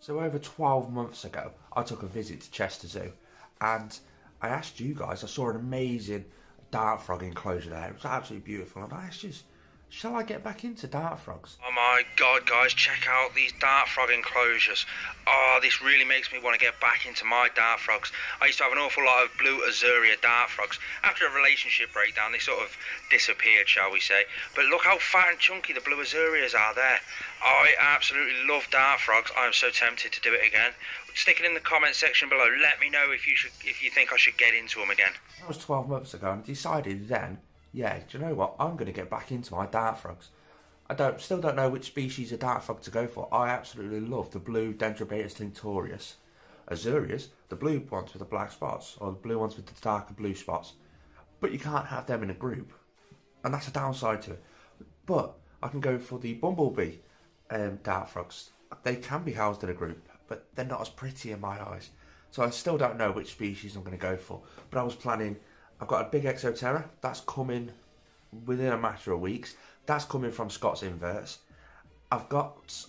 So over 12 months ago, I took a visit to Chester Zoo, and I asked you guys, I saw an amazing dart frog enclosure there. It was absolutely beautiful, and I asked you, shall I get back into dart frogs? Oh my god, guys, check out these dart frog enclosures. Oh, this really makes me want to get back into my dart frogs. I used to have an awful lot of blue azuria dart frogs. After a relationship breakdown, they sort of disappeared, shall we say. But look how fat and chunky the blue azurias are there. I absolutely love dart frogs. I'm so tempted to do it again. Stick it in the comment section below. Let me know if you think I should get into them again. That was 12 months ago, and I decided then, yeah, do you know what? I'm going to get back into my dart frogs. Still don't know which species of dart frog to go for. I absolutely love the blue Dendrobatus tinctorius. Azurias, the blue ones with the black spots, or the blue ones with the darker blue spots. But you can't have them in a group, and that's a downside to it. But I can go for the bumblebee dart frogs. They can be housed in a group, but they're not as pretty in my eyes. So I still don't know which species I'm going to go for. But I was planning, I've got a big Exoterra, that's coming within a matter of weeks. That's coming from Scott's Inverts. I've got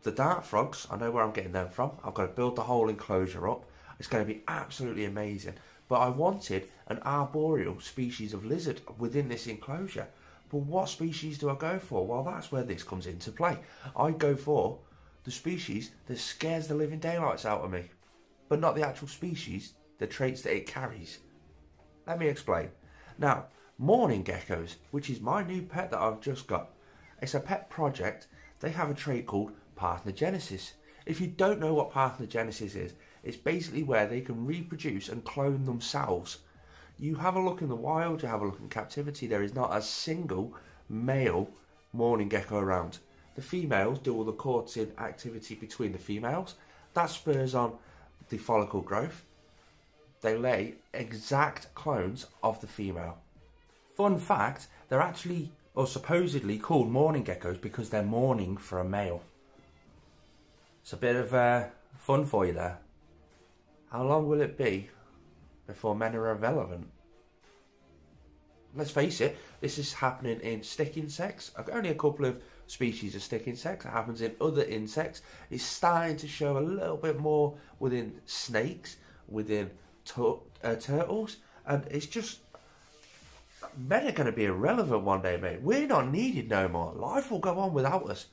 the dart frogs, I know where I'm getting them from. I've got to build the whole enclosure up. It's going to be absolutely amazing. But I wanted an arboreal species of lizard within this enclosure. But what species do I go for? Well, that's where this comes into play. I go for the species that scares the living daylights out of me. But not the actual species, the traits that it carries. Let me explain. Now, Mourning geckos, which is my new pet that I've just got. It's a pet project. They have a trait called parthenogenesis. If you don't know what parthenogenesis is, it's basically where they can reproduce and clone themselves. You have a look in the wild, you have a look in captivity, there is not a single male mourning gecko around. The females do all the courting activity between the females. That spurs on the follicle growth. They lay exact clones of the female. Fun fact, they're actually, or supposedly, called mourning geckos because they're mourning for a male. It's a bit of fun for you there. How long will it be before men are irrelevant? Let's face it, this is happening in stick insects. Only a couple of species of stick insects. It happens in other insects. It's starting to show a little bit more within snakes, within turtles, and it's just, men are going to be irrelevant one day, mate. We're not needed no more. Life will go on without us.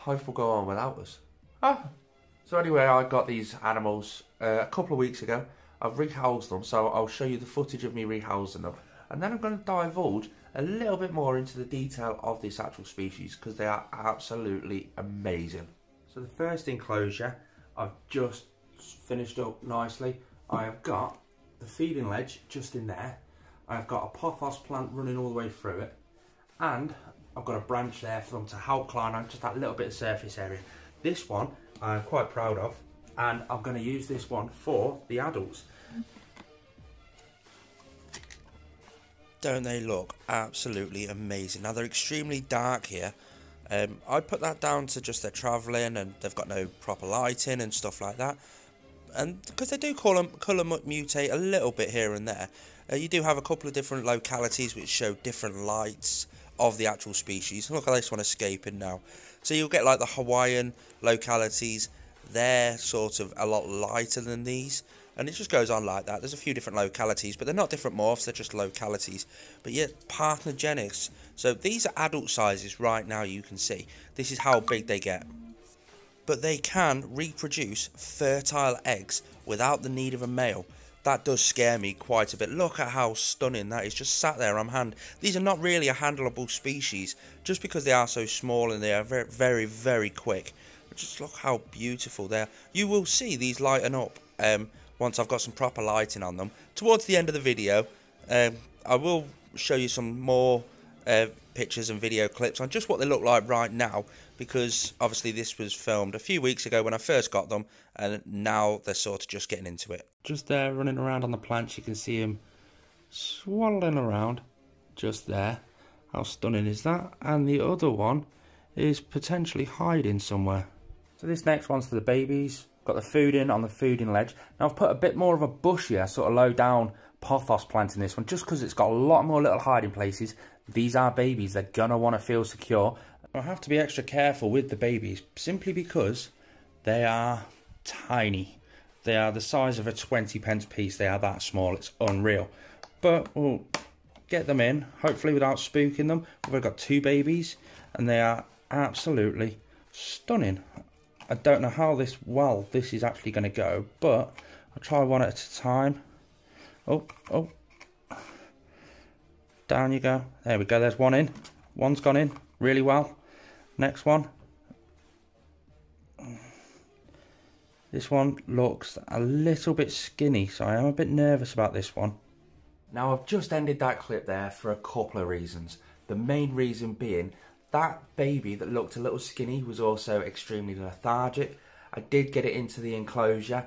Life will go on without us. So anyway, I got these animals a couple of weeks ago. I've rehoused them, so I'll show you the footage of me rehousing them. And then I'm going to divulge a little bit more into the detail of this actual species, because they are absolutely amazing. So the first enclosure, I've just finished up nicely. I have got the feeding ledge just in there. I've got a pothos plant running all the way through it. And I've got a branch there for them to help climb on, just that little bit of surface area. This one I'm quite proud of, and I'm going to use this one for the adults. Don't they look absolutely amazing? Now they're extremely dark here. I put that down to just they're travelling and they've got no proper lighting and stuff like that. And because they do colour mutate a little bit here and there, you do have a couple of different localities which show different lights of the actual species. Look at this one escaping now. So you'll get like the Hawaiian localities. They're sort of a lot lighter than these, and it just goes on like that. There's a few different localities, but they're not different morphs, they're just localities. But yet parthenogenesis, so these are adult sizes right now. You can see this is how big they get, but they can reproduce fertile eggs without the need of a male. That does scare me quite a bit. Look at how stunning that is, just sat there on hand. These are not really a handleable species just because they are so small and they are very, very, very quick. Just look how beautiful they are. You will see these lighten up once I've got some proper lighting on them. Towards the end of the video, I will show you some more pictures and video clips on just what they look like right now, because obviously this was filmed a few weeks ago when I first got them, and now they're sort of just getting into it. Just there running around on the plants, you can see him swaddling around just there. How stunning is that? And the other one is potentially hiding somewhere. So this next one's for the babies. Got the food in on the fooding ledge. Now I've put a bit more of a bushier, sort of low down pothos plant in this one, just because it's got a lot more little hiding places. These are babies, they're gonna want to feel secure. I have to be extra careful with the babies simply because they are tiny. They are the size of a 20p piece. They are that small. It's unreal. But we'll get them in, hopefully without spooking them. We've got 2 babies and they are absolutely stunning. I don't know how this is actually going to go, but I'll try one at a time. Oh. Down you go. There we go. There's one in. One's gone in really well. Next one. This one looks a little bit skinny, so I am a bit nervous about this one. Now, I've just ended that clip there for a couple of reasons. The main reason being that baby that looked a little skinny was also extremely lethargic. I did get it into the enclosure.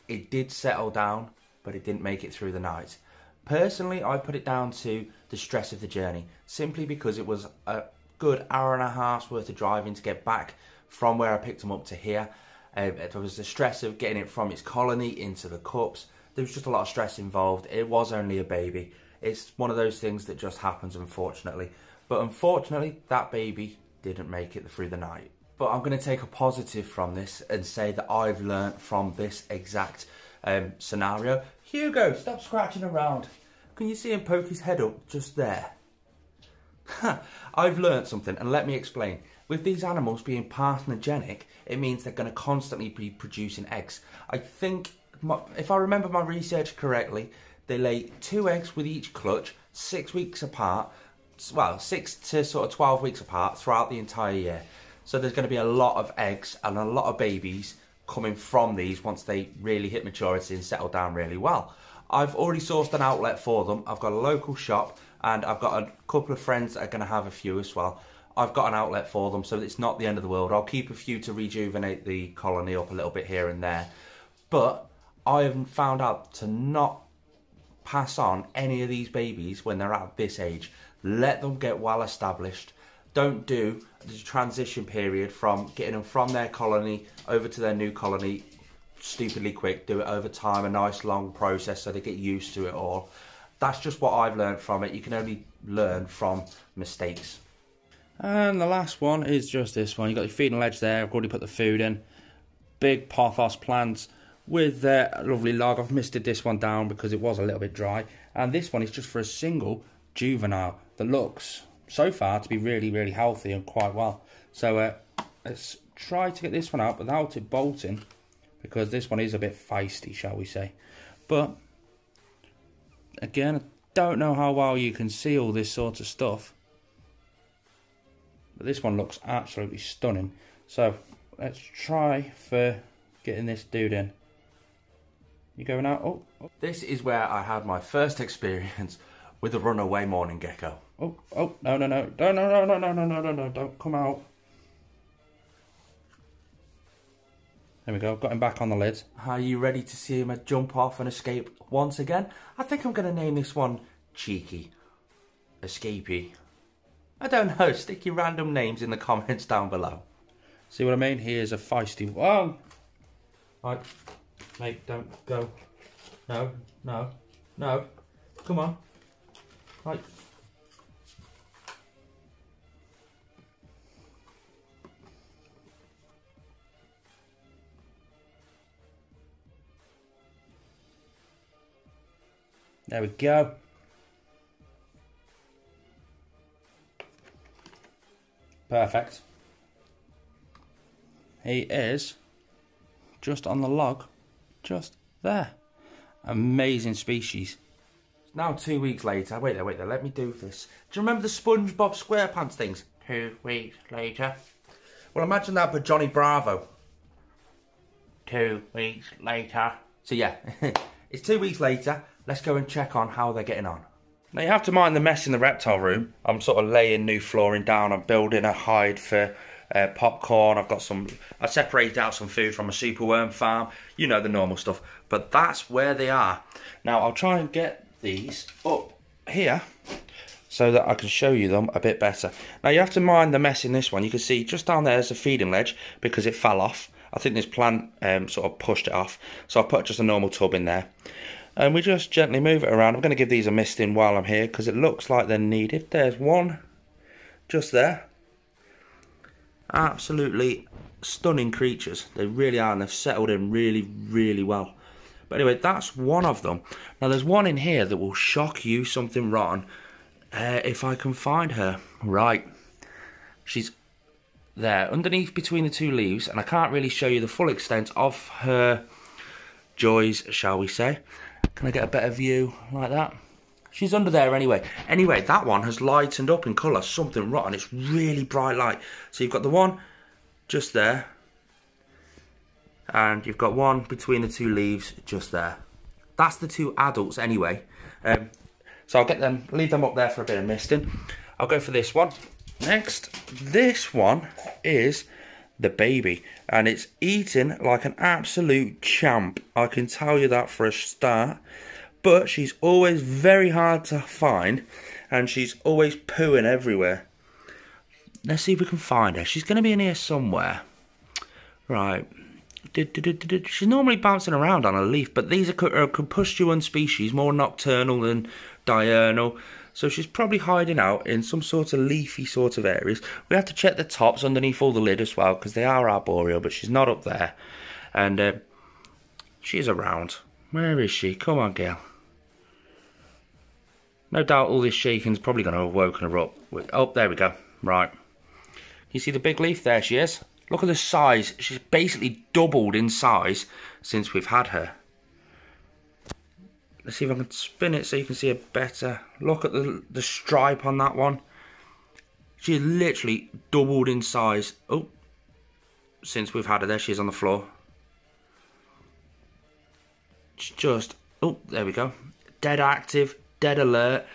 It did settle down, but it didn't make it through the night. Personally, I put it down to the stress of the journey, simply because it was a good hour and a half's worth of driving to get back from where I picked him up to here. There was the stress of getting it from its colony into the cups. There was just a lot of stress involved. It was only a baby. It's one of those things that just happens, unfortunately. But unfortunately, that baby didn't make it through the night. But I'm going to take a positive from this and say that I've learnt from this exact scenario. Hugo, stop scratching around. Can you see him poke his head up just there? I've learnt something, and let me explain. With these animals being parthenogenic, it means they're going to constantly be producing eggs. I think, if I remember my research correctly, they lay 2 eggs with each clutch, 6 weeks apart. Well, 6 to sort of 12 weeks apart throughout the entire year. So there's going to be a lot of eggs and a lot of babies coming from these once they really hit maturity and settle down really well. I've already sourced an outlet for them. I've got a local shop and I've got a couple of friends that are going to have a few as well. I've got an outlet for them, so it's not the end of the world. I'll keep a few to rejuvenate the colony up a little bit here and there. But I have found out to not pass on any of these babies when they're at this age. Let them get well established. Don't do the transition period from getting them from their colony over to their new colony stupidly quick. Do it over time, a nice long process so they get used to it all. That's just what I've learned from it. You can only learn from mistakes. And the last one is just this one. You've got your feeding ledge there. I've already put the food in. Big pothos plants with their lovely log. I've misted this one down because it was a little bit dry. And this one is just for a single juvenile that looks so far to be really, really healthy and quite well. So let's try to get this one out without it bolting, because this one is a bit feisty, shall we say. But again, I don't know how well you can see all this sort of stuff, but this one looks absolutely stunning. So let's try for getting this dude in. You going out? Oh. This is where I had my first experience with a runaway mourning gecko. No, don't come out. There we go, got him back on the lid. Are you ready to see him jump off and escape once again? I think I'm going to name this one Cheeky. Escapee. I don't know, stick your random names in the comments down below. See what I mean? He is a feisty... Whoa! Right, mate, don't go. No. Come on. Right. There we go. Perfect. He is just on the log, just there. Amazing species. It's now 2 weeks later. Wait there, let me do this. Do you remember the SpongeBob SquarePants things? 2 weeks later. Well, imagine that for Johnny Bravo. 2 weeks later. So yeah, it's 2 weeks later. Let's go and check on how they're getting on. Now you have to mind the mess in the reptile room. I'm sort of laying new flooring down. I'm building a hide for popcorn. I separated out some food from a superworm farm. You know, the normal stuff. But that's where they are. Now I'll try and get these up here so that I can show you them a bit better. Now you have to mind the mess in this one. You can see just down there is a feeding ledge because it fell off. I think this plant sort of pushed it off. So I've put just a normal tub in there. And we just gently move it around. I'm going to give these a misting while I'm here because it looks like they're needed. There's one just there. Absolutely stunning creatures. They really are, and they've settled in really, really well. But anyway, that's one of them. Now there's one in here that will shock you, something rotten. If I can find her. Right. She's there, underneath between the two leaves, and I can't really show you the full extent of her joys, shall we say. Can I get a better view like that? She's under there anyway. Anyway, that one has lightened up in colour, something rotten. It's really bright light. So you've got the one just there, and you've got one between the two leaves just there. That's the two adults anyway. So I'll get them, leave them up there for a bit of misting. I'll go for this one next. This one is the baby, and it's eating like an absolute champ. I can tell you that for a start. But she's always very hard to find, and she's always pooing everywhere. Let's see if we can find her. She's going to be in here somewhere. Right. She's normally bouncing around on a leaf, but these are crepuscular species, more nocturnal than diurnal. So she's probably hiding out in some sort of leafy sort of areas. We have to check the tops underneath all the lid as well, because they are arboreal, but she's not up there. And she's around. Where is she? Come on, girl. No doubt all this shaking's probably going to have woken her up. Oh, there we go. Right. You see the big leaf? There she is. Look at the size. She's basically doubled in size since we've had her. Let's see if I can spin it so you can see a better. Look at the stripe on that one. She's literally doubled in size. Oh, since we've had her. There she is on the floor. She's just, oh, there we go. Dead active, dead alert.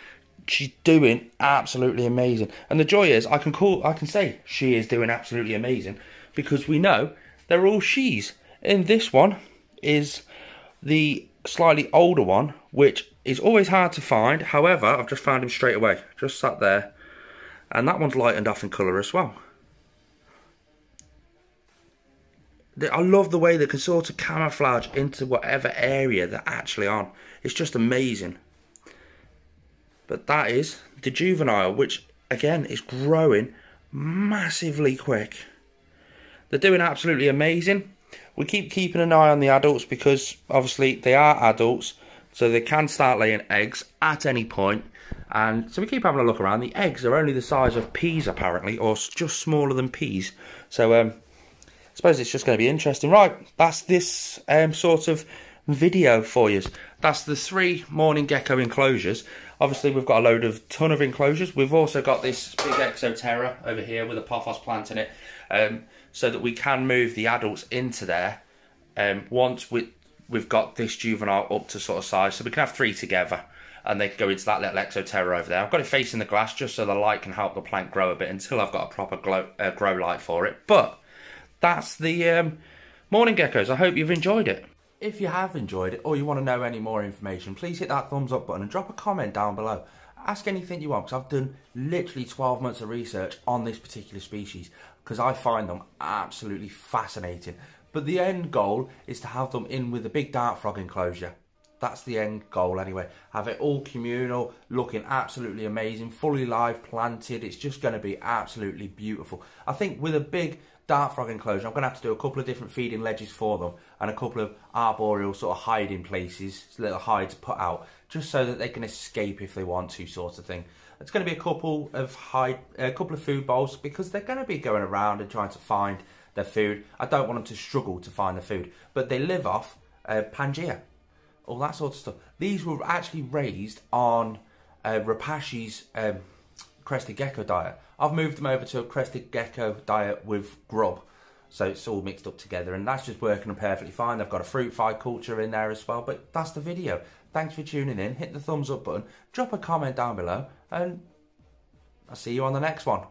She's doing absolutely amazing. And the joy is, I can say she is doing absolutely amazing, because we know they're all she's. And this one is the slightly older one, which is always hard to find. However, I've just found him straight away. Just sat there. And that one's lightened off in colour as well. I love the way they can sort of camouflage into whatever area they're actually on. It's just amazing. But that is the juvenile, which again is growing massively quick. They're doing absolutely amazing. We keep keeping an eye on the adults, because obviously they are adults, so they can start laying eggs at any point. And so we keep having a look around. The eggs are only the size of peas apparently, or just smaller than peas. So I suppose it's just going to be interesting. Right, that's this sort of video for you. That's the 3 mourning gecko enclosures. Obviously we've got a ton of enclosures. We've also got this big exoterra over here with a pothos plant in it, so that we can move the adults into there once we've got this juvenile up to sort of size. So we can have 3 together, and they go into that little exoterra over there. I've got it facing the glass just so the light can help the plant grow a bit until I've got a proper grow light for it. But that's the mourning geckos. I hope you've enjoyed it. If you have enjoyed it, or you want to know any more information, please hit that thumbs up button and drop a comment down below. Ask anything you want, because I've done literally 12 months of research on this particular species, because I find them absolutely fascinating. But the end goal is to have them in with a big dart frog enclosure. That's the end goal anyway. Have it all communal, looking absolutely amazing, fully live, planted. It's just going to be absolutely beautiful. I think with a big dart frog enclosure, I'm going to have to do a couple of different feeding ledges for them, and a couple of arboreal sort of hiding places, little hides put out, just so that they can escape if they want to, sort of thing. It's going to be a couple of food bowls, because they're going to be going around and trying to find their food. I don't want them to struggle to find the food, but they live off Pangea, all that sort of stuff. These were actually raised on Rapashi's crested gecko diet. I've moved them over to a crested gecko diet with grub, so it's all mixed up together, and that's just working perfectly fine. They've got a fruit fly culture in there as well. But that's the video. Thanks for tuning in. Hit the thumbs up button, drop a comment down below, and I'll see you on the next one.